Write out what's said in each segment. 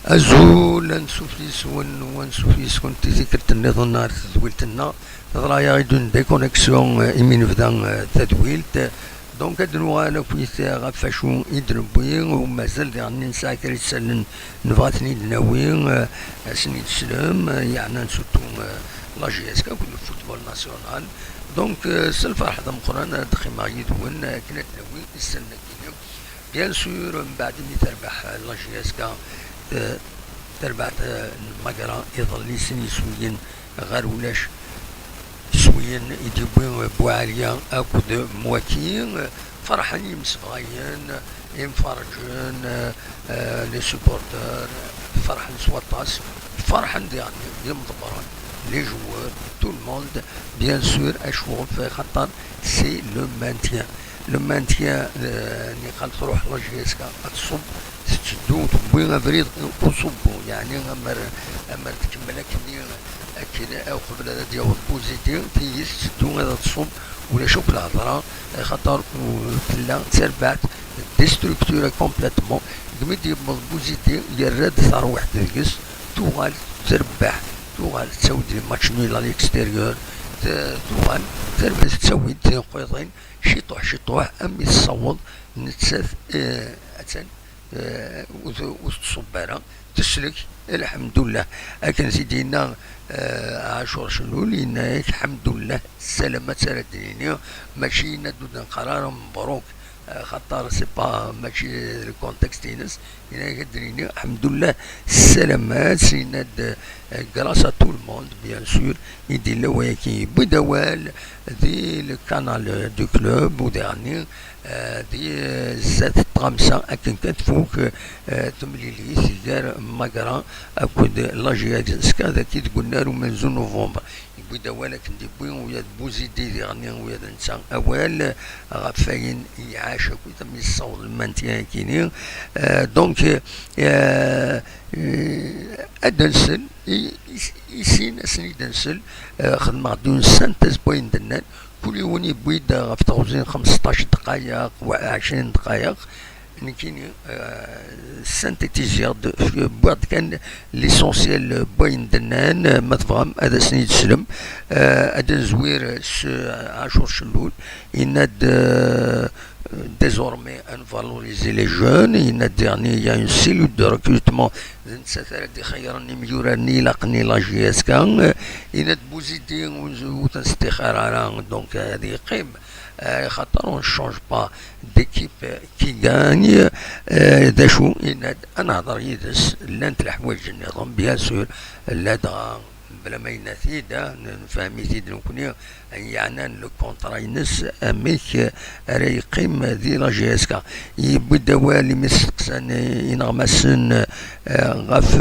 أزول نسوفيس ونسوفيس كنت ذكرت النظام نهار تدويلتنا تضرا يغيدون ديكونيكسيون إمين فدان تدويلت دونك ادنو انا كنت غفاشو يدربوين ومازال يعني نساعة كريت سالن نبغاتني ناويين سنيد سلام يعني نسوتو لا جي اس كا كل الفوتبول ناسيونال دونك سالفرح ذا مقران دخي ما يدون كنا ناويين نستنى كينا بيان سور من بعد ملي تربح لا جي اس كا تربعت المقرا يظل سني سويين غير ولاش سويين يجيبون بوعاليا اكود مواكين فرحانين مسبغيين ينفرجون لي سوبورتر فرحان سواطاس فرحان يعني يمضبران لي جوار تو الموند بيان سور اشوف خاطر سي لو مانتيان لو مانتيان اللي قال تروح لا جي اس كا تصب تشدو تبوي افريد وصبو يعني امر تكمل كنا او قبل هذا ديال البوزيتيف تيس تشدو هذا تصب ولا شوف الهضره خاطر كلا تربعت ديستركتورا كومبليتمون قمت يبقى البوزيتيف يرد ثار واحد الكس توغال تربح توغال تسوي دي ماتش نيل على الاكستيريور توغال تربح تسوي دي قيطين شطوح امي تصوض نتسات اتن وتصبرها تسلك الحمد لله لكن سيدينا عاشور شلول الحمد لله السلامة سالتيني ماشي ندود قرار مبروك خاطر سي با ماشي الكونتكست ينس كدريني الحمد لله السلامات سيناد غراس ا تو الموند بيان سور يدير لواكي بدوال دي الكانال دو كلوب وديرني دي زاد الطامسة أكن كتفوك تمليلي سيدار مقرا أكود لاجيادسكا ذاكي تقولنا رو من زون نوفمبر يبوي دوالك نديبوي ويا بوزيدي ديغني ويا نسا أوال غفاين يعاش كوي تم يصور المانتيان كيني دونك أدنسل يسين أسني دنسل خدمة دون سانتز بوين دنان كل يوم يبويد في توزين 15 دقائق و20 دقائق نكيني سانتيتيزير في بعض كان ليسونسيال بوين دنان ما تفهم هذا سنيد سلم هذا زوير عاشور شلول يناد désormais à valoriser les jeunes. Il y a une cellule de recrutement دي خيرني ميوراني لاقني لا جي اس كان يناد بوزيدي وتستخار دونك هذه قيم خاطر اون شونج با ديكيب كي غاني داشو يناد انا هضر يدس لانت الحوايج النظام بيان سور لا دغا بلا ما يناثي دا نفهمي زيد نكوني يعني لو كونترا ينس اميك راه يقيم ذي لا جي اس كا يبدا دوالي مسقسان ينغمسن غاف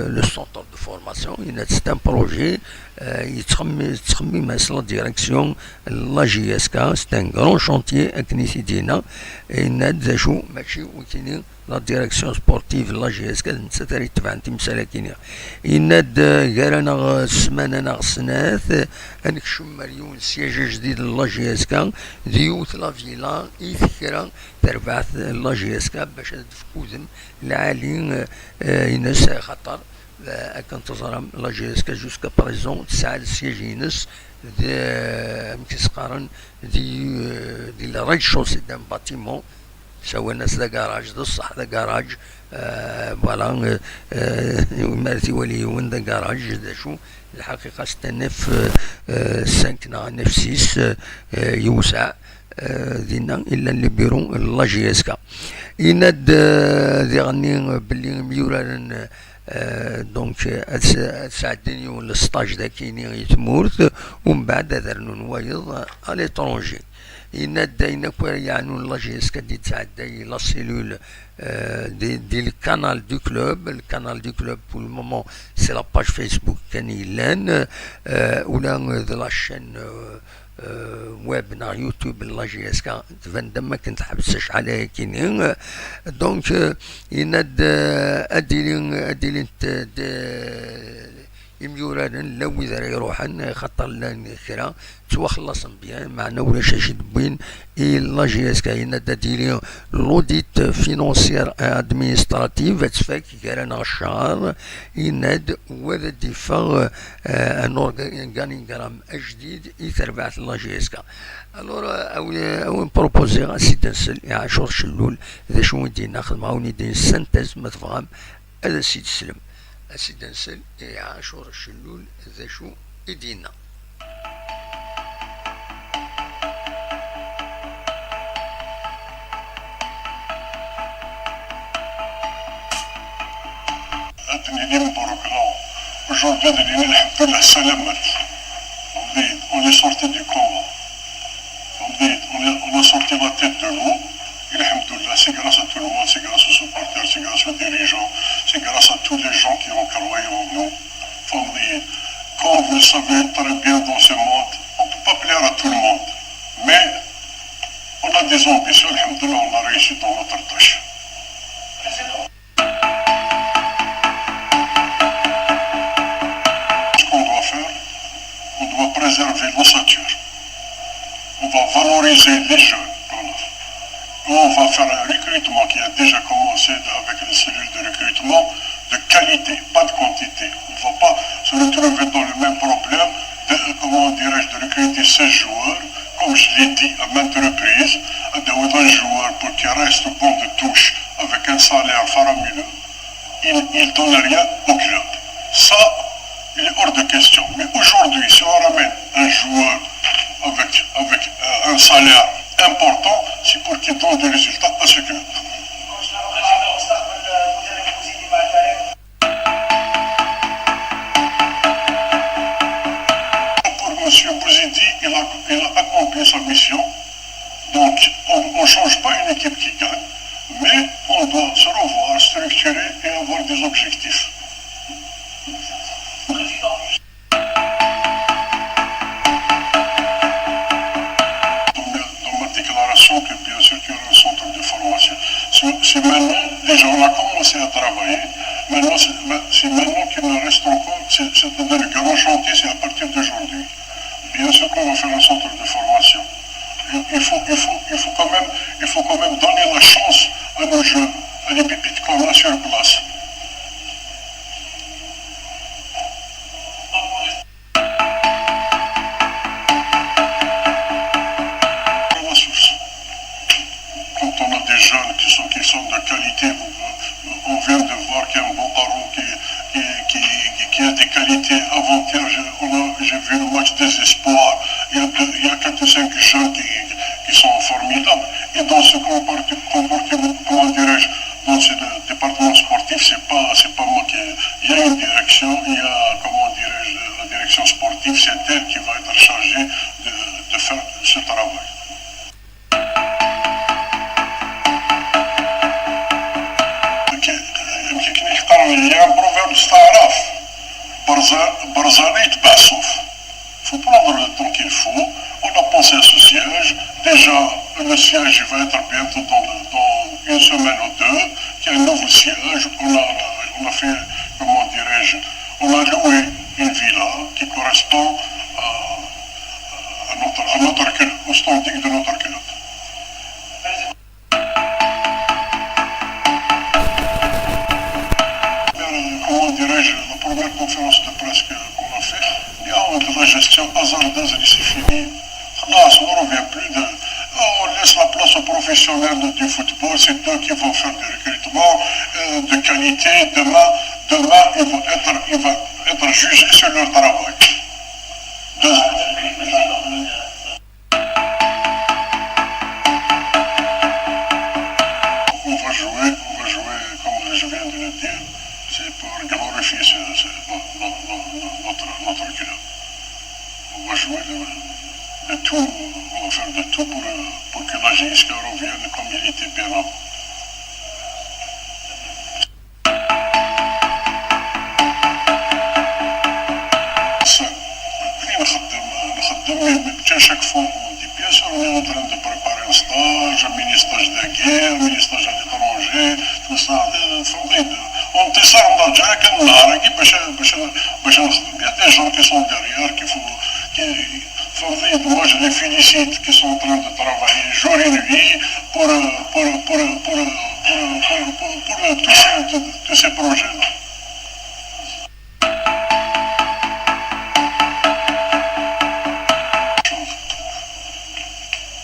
لو سونتر دو فورماسيون سيت ان بروجي يتخمم لا ديريكسيون لا جي اس كا سيت ان غران شونتيي اكني سيدينا يناد شو ماشي وكيني لا ديريكسيون سبورتيف لا جي اس كا نتساتري تبعن تمسالا كينيا يناد غيرانا السمانه غسناث انك مليون سياج جديد لا جي اس كا ديوث لا فيلا يذكر تربعث لا جي اس كا باش تفكوذن العالي ينس خطر كان تظهر لا جي اس كا جوسكا بريزون تسعة السياج ينس مكيسقارن دي لا ريد شوسي دان باتيمون سوا الناس ذا كراج ذا الصح ذا كراج فوالا مارتي وليون ذا كراج ذا شو الحقيقة ستنف سانكنا نف سيس يوسع دينا إلا اللي بيرون لا جي اس كا يناد ذي غني بلي ميوران دونك تساعدني ولا ستاج ذا كيني يتمورت ومن بعد درنو نوايض على ليترونجي يناد يعني لا جي اس كا دي تساعد لا سيلول دي الكانال دو كلوب الكانال دو كلوب بور المومون سي لا باج فيسبوك كان يلان ولا ذا لا شين ويب نا يوتيوب لا جي اس كا تفندم ما كنت حبسش عليها كينين دونك يناد اديلين يميورانا لا وين راه يروحن خاطر لا كرا توخلصن بيان معنا ولا شي بوين اي لا جي اس كاينه ديري لوديت فينونسيير ادمينستراتيف تفاك كرانا الشهر يناد وذا ديفا ان اورغانيغرام جديد يتربعت لا جي اس كا الور او بروبوزي سيدي نسل عاشور شلول ذا شو ندير ناخذ معاوني دين سنتز ما تفهم هذا سيد سلم سيدي نسل عاشور الشلول ذا شو يدينا Aujourd'hui, alhamdoulilah, salamat. On est sorti du combat. On a sorti la tête de l'eau. Alhamdoulilah, c'est grâce à tout le monde, c'est grâce aux supporters, c'est grâce aux dirigeants, c'est grâce à tous les gens qui ont croyé en nous. Comme vous le savez très bien dans ce monde, on ne peut pas plaire à tout le monde. Mais on a des ambitions, alhamdoulilah, on a réussi dans notre tâche. On doit préserver l'ossature. On va valoriser les jeunes. On va faire un recrutement qui a déjà commencé avec les cellules de recrutement de qualité, pas de quantité. On ne va pas se retrouver dans le même problème de recruter 16 joueurs, comme je l'ai dit à maintes reprises, un joueur pour qu'il reste bon de touche avec un salaire faramineux. Il ne donne rien au club. Ça, il est hors de question. Mais aujourd'hui, si on ramène un joueur avec un salaire important, c'est pour qu'il donne des résultats à ce club. Pour M. Bouzidi, il a accompli sa mission. Donc, on ne change pas une équipe qui gagne, mais on doit se revoir, structurer et avoir des objectifs. Que bien sûr qu'il y aura un centre de formation. C'est maintenant, déjà on a commencé à travailler, maintenant c'est maintenant qu'il nous reste encore, c'est-à-dire le grand chantier, c'est à partir d'aujourd'hui. Bien sûr qu'on va faire un centre de formation. Il faut quand même donner la chance à nos jeunes, à les pépites qu'on a sur place. Quand on a des jeunes qui sont de qualité, on vient de voir qu'il y a un Bokaro qui a des qualités. Avant-hier, j'ai vu le match des espoirs. Il y a 4 ou 5 jeunes qui sont formidables. Et dans ce comportement, comment dirais-je, dans ce département sportif, c'est pas moi qui... Il y a une direction, il y a, comment dirais-je, la direction sportive, c'est elle qui va être chargée de faire ce travail. Il y a un proverbe staraf, Barzani Tbasouf. Il faut prendre le temps qu'il faut. On a pensé à ce siège. Déjà, le siège va être bientôt dans une semaine ou deux. Il y a un nouveau siège. On a fait, comment dirais-je, on a loué une villa qui correspond à notre club, au standing de notre club. Comment dirais-je, la première conférence de presse qu'on a fait, il y a de la gestion hasardeuse et c'est fini. Là, on ne revient plus on laisse la place aux professionnels du football, c'est eux qui vont faire des recrutements de qualité. Demain, ils vont être jugés sur leur travail. On va jouer, comme je viens de le dire. C'est pour glorifier notre club. On va jouer de tout, on va faire de tout pour que la GSK revienne comme il était bien avant. Chaque fois, on dit bien sûr, on est en train de préparer un stage, un mini-stage de guerre, un mini-stage à l'étranger, tout ça. On teste صار نرجع لك النهار كي باش نخدم. Il y a des gens qui sont derrière qu'il faut moi je les félicite qui sont en train de travailler jour et nuit pour tous ces projets-là.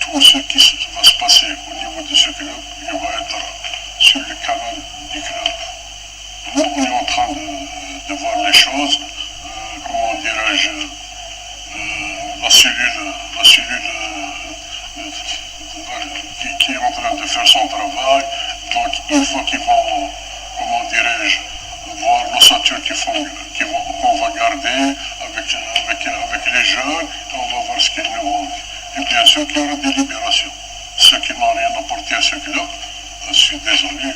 Tout ce qui va se passer au niveau de ce club, il va être sur le canal du club. Nous, on est en train de voir les choses, comment dirais-je, la cellule qui est en train de faire son travail. Donc, une fois qu'ils vont, comment dirais-je, voir l'ossature qu'on va garder avec les jeunes, on va voir ce qu'ils nous manquent. Et bien sûr qu'il y aura des libérations. Ceux qui n'ont rien apporté à ce club, je suis désolé.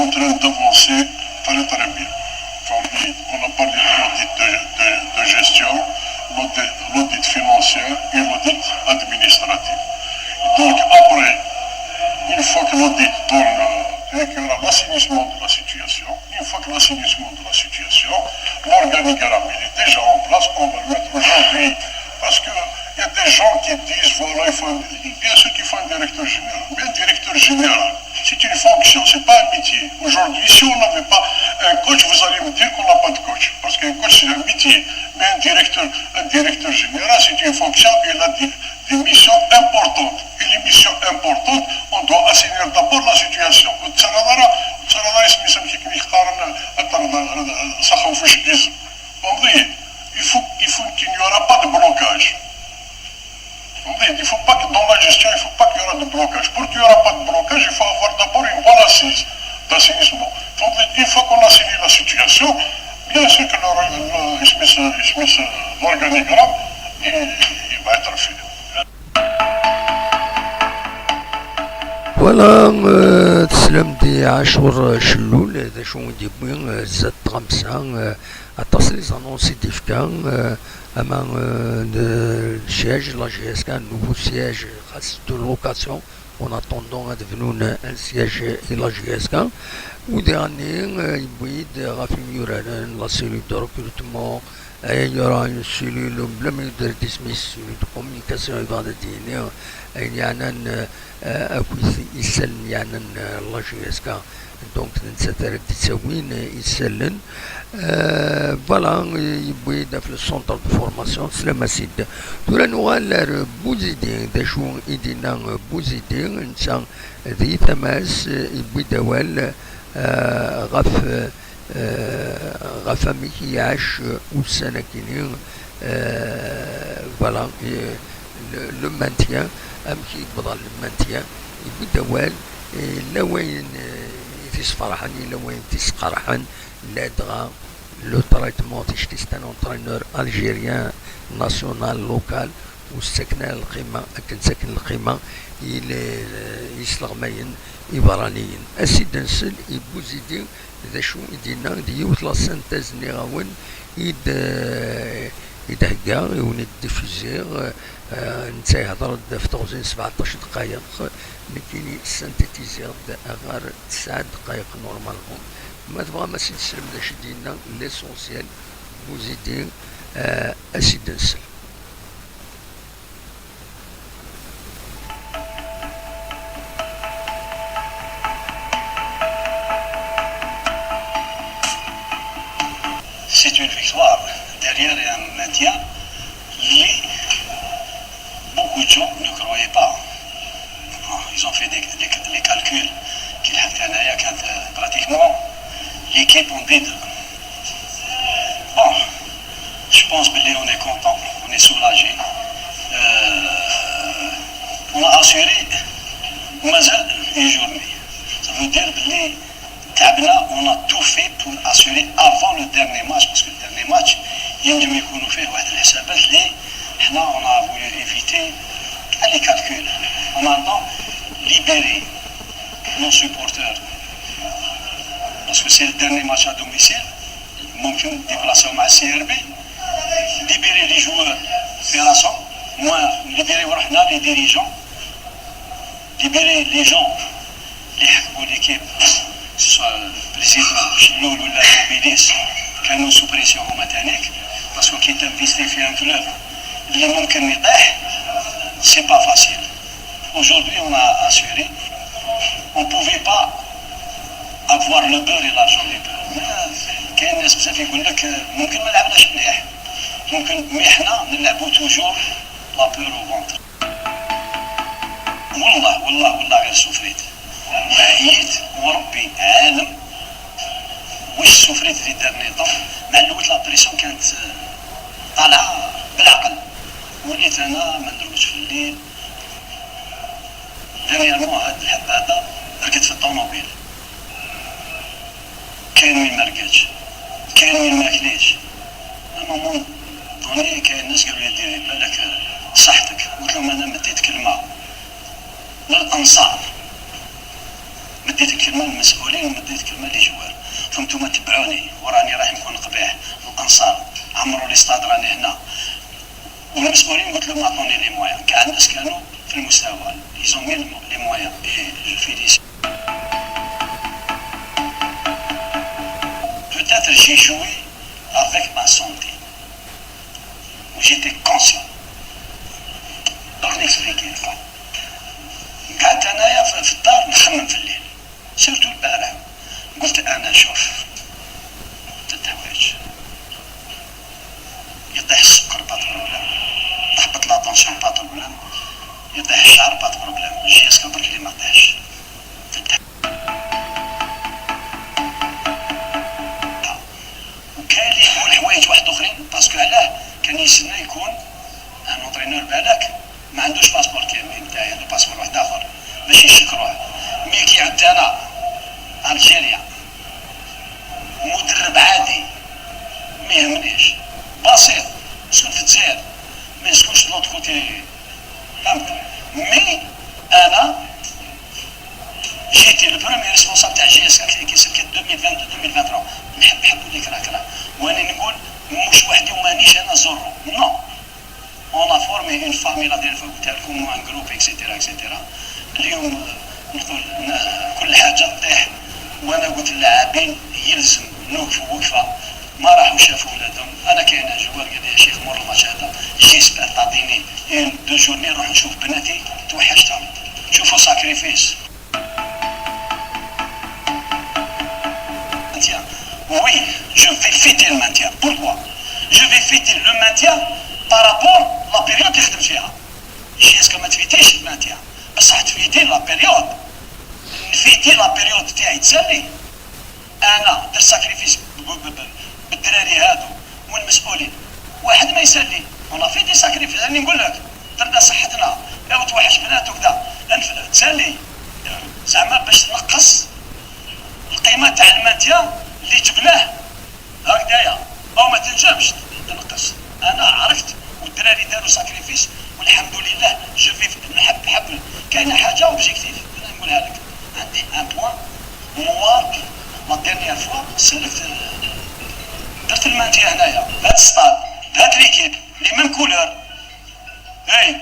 En train d'avancer très bien. On a parlé de l'audit de gestion, l'audit financier et l'audit administratif. Donc après, une fois que l'audit donne qu'il y aura l'assainissement de la situation, une fois que l'assainissement de la situation, l'organigramme est déjà en place, on va le mettre aujourd'hui. Parce qu'il y a des gens qui disent, voilà, bien sûr qu'il faut un directeur général. Mais un directeur général, c'est une fonction, c'est pas un métier. Aujourd'hui, si on n'avait pas un coach, vous allez me dire qu'on n'a pas de coach. Parce qu'un coach, c'est un métier. Mais un directeur général, c'est une fonction et il a des missions importantes. Et les missions importantes, on doit assainir d'abord la situation. Il faut qu'il n'y aura pas de blocage. Il ne faut pas que dans la gestion, il ne faut pas qu'il y aura de blocage. Pour qu'il n'y aura pas de blocage, il faut avoir d'abord une bonne assise d'assainissement. Donc, une fois qu'on a assaini la situation, bien sûr que l'organigramme, il va être fait. فوالا تسلم دي عاشور شلول هذا شو ندير بين زاد طرامسان التصريح انونسي ديفكان اما السياج لا جي اس كان نوفو سياج خاص دو لوكاسيون اون اتوندون غادفنون ان سياج الى جي اس كان وداني يبيد غافي ميوران لا سيلول دو ريكروتمون il y aura une cellule بلا ما يدير ديسميس cellule de communication يقعد ديني يعني أكويس يسلن يعني الله جي اس كا دونك نتساتر تسوين يسلن فوالا يبوي في السونتر دو فورماسيون سلام سيد دولا نوغال بوزيدين دا شو إدينا بوزيدين نسان ذي تماس يبوي دوال غف مكياش والسنة كينين فوالا لو مانتيان أمشي بضل المانتيان يبوي دوال لا وين تيسفرحن لا وين تيسقرحن لا دغا لو تريتمون تيشتيستان اونترينور الجيريان ناسيونال لوكال والسكنة القيمة أكن سكن القيمة يسلغمين إبرانيين أسيد نسل يبوزيدي ذا شو يدينا ديوت لا سانتاز نيغاون يدهكا يوني ديفوزير نتا يهضر في 17 دقائق لكن سانتيتيزير غير 9 دقائق نورمالمون ما تبغى ما سيد سلم دا شدينا ليسونسيال بوزيدين أسيد نسل C'est une victoire derrière un maintien beaucoup de gens ne croyaient pas. Ils ont fait les calculs qu'il y a pratiquement l'équipe en B2. Bon, je pense qu'on est content, on est soulagé. On a assuré une journée. Ça veut dire que on a tout fait pour assurer avant le dernier match, parce que le dernier match, on a voulu éviter les calculs. En maintenant, libérer nos supporters, parce que c'est le dernier match à domicile, ممكن déplacer مع CRB, libérer les joueurs, moi libérer les dirigeants, libérer les gens اللي حكموا ليكيب سواء بريزيدون شلول ولا موبيليس كانوا سو بريسيون هما تانيك باسكو كي تنفيستي في ان كلوب اللي ممكن يطيح سي با فاسيل. Aujourd'hui on a assuré on pouvait pas avoir le beurre et l'argent du beurre. كاين ناس بزاف يقول لك ممكن ما لعبناش مليح ممكن مي حنا نلعبوا توجور لا بور او فونتر. والله غير سفريت وعييت وربي عالم واش سفريت في دارني طم مع الوقت لا بريسيون كانت طالعه بالعقل وليت انا ما ندروش في الليل. دانييرمون هاد الحبابه ركبت في الطوموبيل كاين وين ما رقدش كاين وين ما كليتش. المهم دوني كاين ناس قالوا لي ديري بالك صحتك قلت لهم انا مديت كلمه للانصار مديت الكلمه للمسؤولين ومديت كلمه للجوار فانتم تبعوني وراني راح نكون قبيح. الانصار عمروا لي ستاد راني هنا والمسؤولين قلت لهم اعطوني لي مويان كاع الناس كانوا في المستوى يزون لي مويان جو فيليسي. Peut-être j'ai joué avec ma santé où j'étais conscient. Donc نexpliquer لكم قعدت انايا في الدار نخمم في الليل سيرتو البارح قلت انا شوف تتحوايج يطيح السكر بات بروبليم تهبط لا طونسيون بات بروبليم يطيح الشعر بات بروبليم جي اسكو برك اللي ما طيحش وكان لي يقول حوايج واحد اخرين باسكو علاه كان يسنى يكون ان اونترينور بالك ما عندوش باسبور كامل نتاعي عنده باسبور واحد اخر باش يشكروه. مي كي عدت انا الجيريا مدرب عادي ما يهمنيش بسيط نسكن في الجزائر ما نسكنش لوط كوتي فهمت. مي انا جيتي البرومي ريسبونسابل تاع جي اس كي سكت 2022 2023 نحب ديك راكرا وانا نقول مش وحدي ومانيش انا زورو نو. On a formé une famille la dernière fois قلت لكم un groupe etc. اليوم نقول كل حاجة تطيح وانا قلت اللاعبين يلزم نوقفوا وقفة ما راحوا شافوا ولادهم. انا كاين جوار قال لي يا شيخ مر الماتش هذا جيسبر تعطيني ان دو جورني نروح نشوف بناتي توحشتهم شوفوا ساكريفيس. Oui, je vais fêter le maintien. Pourquoi? Je vais fêter le maintien par rapport à la période اللي خدمت فيها. شي اسكو ما تفيتيش المانتيا بصح تفيتي لا بيريود نفيتي لا بيريود تاعي تسالي. انا درت ساكريفيس بالدراري هادو والمسؤولين واحد ما يسالي ولا في دي ساكريفيس. راني نقول لك درنا صحتنا او توحش بنات وكذا تسالي زعما باش تنقص القيمه تاع المانتيا اللي جبناه هكذايا او ما تنجمش تنقص. انا عرفت والدراري داروا ساكريفيس والحمد لله جو في نحب كاينه حاجه اوبجيكتيف انا نقولها لك. عندي ان بوان موا لا ديرنيير فوا سلفت درت المانتيا هنايا بهاد السطاد بهاد ليكيب لي ميم كولور اي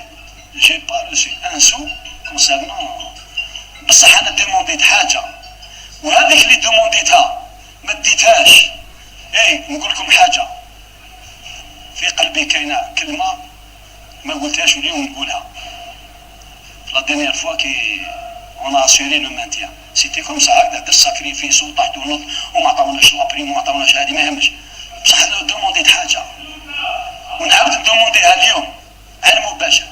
جي با روسي ان سو كونسيرنون بصح انا ديمونديت حاجه وهذيك اللي ديمونديتها ما ديتهاش. اي نقول لكم حاجه في قلبي كاينه كلمه ما قلتهاش واليوم نقولها. لا دينيير فوا كي اون اسيري لو مانتيان سيتي كوم سا هكذا درت ساكريفيس وطحت ونط وما عطاوناش لابريم وما عطاوناش هادي ما يهمش بصح دومونديت حاجه ونعاود ندومونديها اليوم على المباشر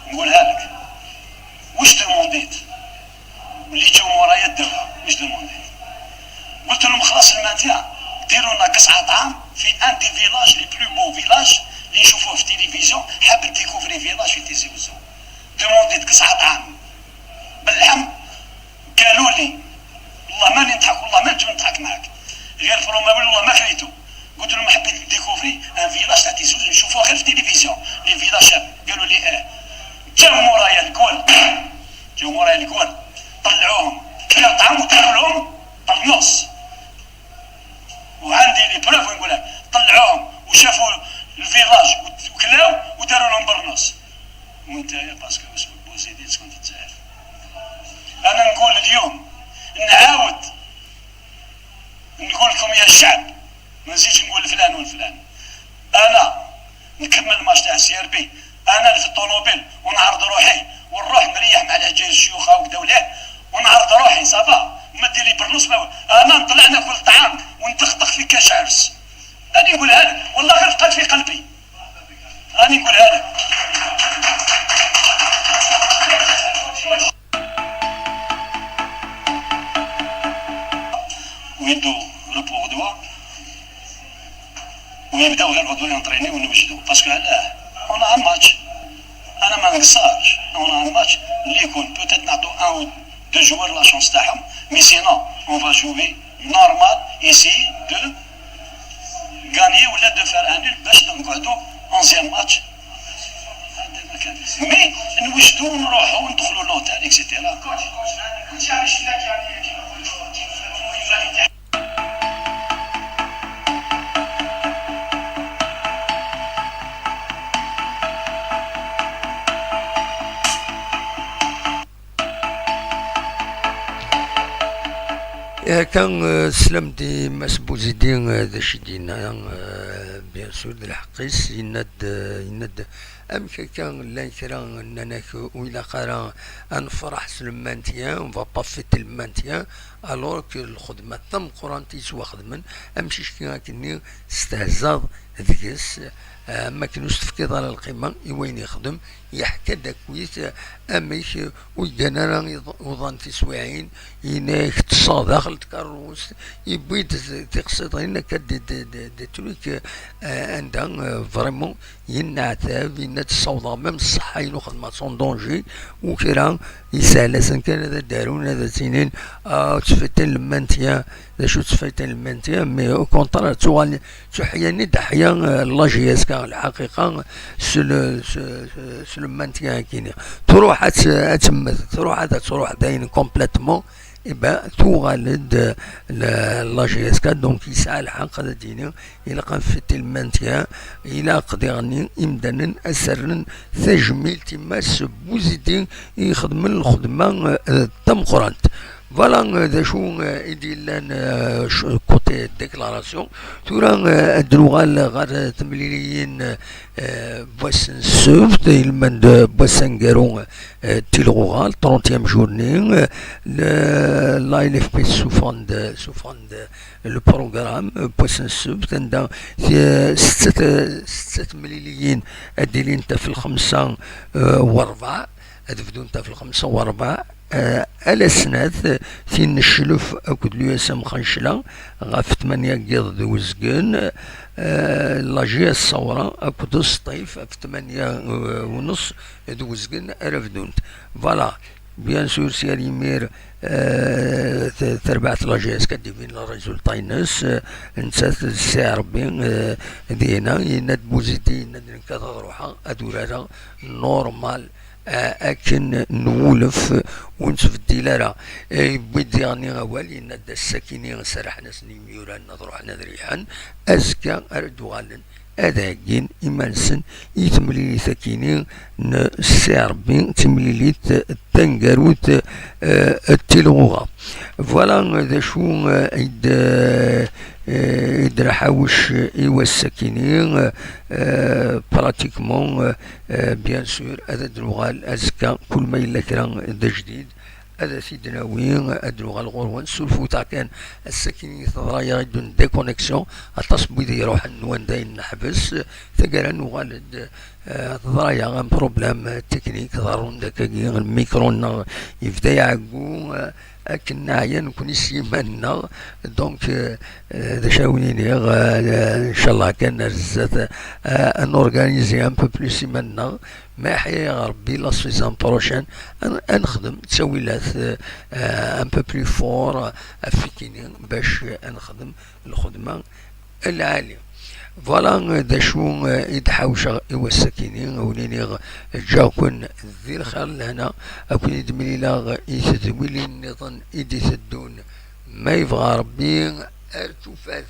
نقولها لك. واش دومونديت واللي جاو مورايا داوها واش دومونديت؟ قلت لهم خلاص المانتيان ديروا لنا قصعه طعام في ان دي فيلاج لي بلو بو فيلاج اللي نشوفوه في التلفزيون حاب ديكوفري فيلاج في تيزي وزو. دومونديت قصعه طعام باللحم قالوا لي والله ماني نضحك والله ما نجم نضحك معاك غير فرومابل والله ما خليتو. قلت لهم حبيت ديكوفري ان فيلاج تاع تيزي وزو نشوفوه غير في التلفزيون لي فيلاج شاب. قالوا لي جاو مورايا الكول طلعوهم كلاو طعام وداروا لهم بالنص وعندي لي بروف نقولها طلعوهم وشافوا الفيلاج وكلاو وداروا لهم برنص. وانت يا باسكو اسمك بوزيدي تسكن في الجزائر ويدو ربو غدوة ويبداو غير غدوة ينطريني ونوجدو باسكو علاه اون ان ماتش انا ما نقصرش اون ان ماتش اللي يكون بوتيت نعطو ان او دو جوار لا شونس تاعهم مي سينون اون فا جوي نورمال ايسي دو غاني ولا دو فار ان نول باش نقعدو 11 ماتش مي نوجدو ونروحو وندخلو لوتيل اكسيتيرا. كنت عايش لك يعني كان سلام دي مسبوزي دي ذا شدينا بيان سور د الحقيس يند كان لا كرا اننا وإلا قرا نفرح سلمانتيان اون فا با فيت المانتيان الوغ كو الخدمه تم قرانتي سوا خدمن امشي كني استهزاض ذكس ما كانوش تفكير على القمه وين يخدم يحكى داكويت اميش ويدانا وظن تسويعين يناك تصادق الكروس يبيد تقصد هنا كد دي تروك عندها فريمون ينعتاب ينتصوضا ميم الصحة ينخدم سون دونجي وكرا يسالسن كان هذا دارون هذا سنين تفتن المانتيا ذا شو تفتن المانتيا مي او كونترا تحياني دحيا لاجياس كان الحقيقة المانتيا كيني تروح تروح داين كومبليتمون يبقى توغالد لاجيسكا دونك يسعى الحق هذا ديني الى قام في المانتيا الى قدرني امدانا اسرن تجميل تماس بوزيدين يخدم الخدمه تم قرانت فوالا ذا شو يدير لنا كوتي ديكلاراسيون تورا الدروغال غير تمليليين بوسن سوفت المند بوسن كارون تيلغوغال 30 جورني لا ال اف بي سوفاند لو بروغرام بوسن سوفت عندها 6 مليليين اديلين انت في الخمسة وربع ادفدو انت في الخمسة وربع الاسناد في الشلوف اكد اليوسم خنشلا غاف 8 قيض دوزقن لاجيه الصورة اكد الصطيف في 8 ونص دوزقن رفدونت فوالا بيان سور سير يمير تربعت لاجيس كديفين الرجل طاينس نسات الساعة ربي دينا يند بوزيتي يند كذا روحها ادورارا نورمال اكن نولف ونسف الديلارة بيدي يعني غوالي يند السكيني سرحنا سنين ميوران نضروحنا ذريحا ازكا اردوغالن أداكين إمانسن يتمليلي ثكيني السعر بين تمليلي تنقروت التلغوغا فوالا ذا شو يدرا حاوش إيوا السكيني براتيكمون بيان سور هذا دروغال أزكا كل ما إلا كرا دا جديد هذا سيدنا وين ادروغ الغروان سولفوتا كان السكيني تضرايا دون ديكونيكسيون التصبي دي يروح النوان داين نحبس ثقالا نوالد تضرايا غان بروبلام تكنيك ضرون داك الميكرون يبدا يعقو اكن عيا نكون يسيمنا دونك ذا شاونيني ان شاء الله كان رزات ان اورغانيزي ان بو بلوس يمنا ما يحيا ربي لا سيزون بروشان نخدم تسويلات ان بو بلو فور افيكيني باش نخدم الخدمه العاليه فوالا ذا شو يتحاوش ايوا السكينين وليني جاكون ذي الخير لهنا اكون يدملي لا يتدويلي النظام ايدي تدون ما يبغى ربي ارتفاث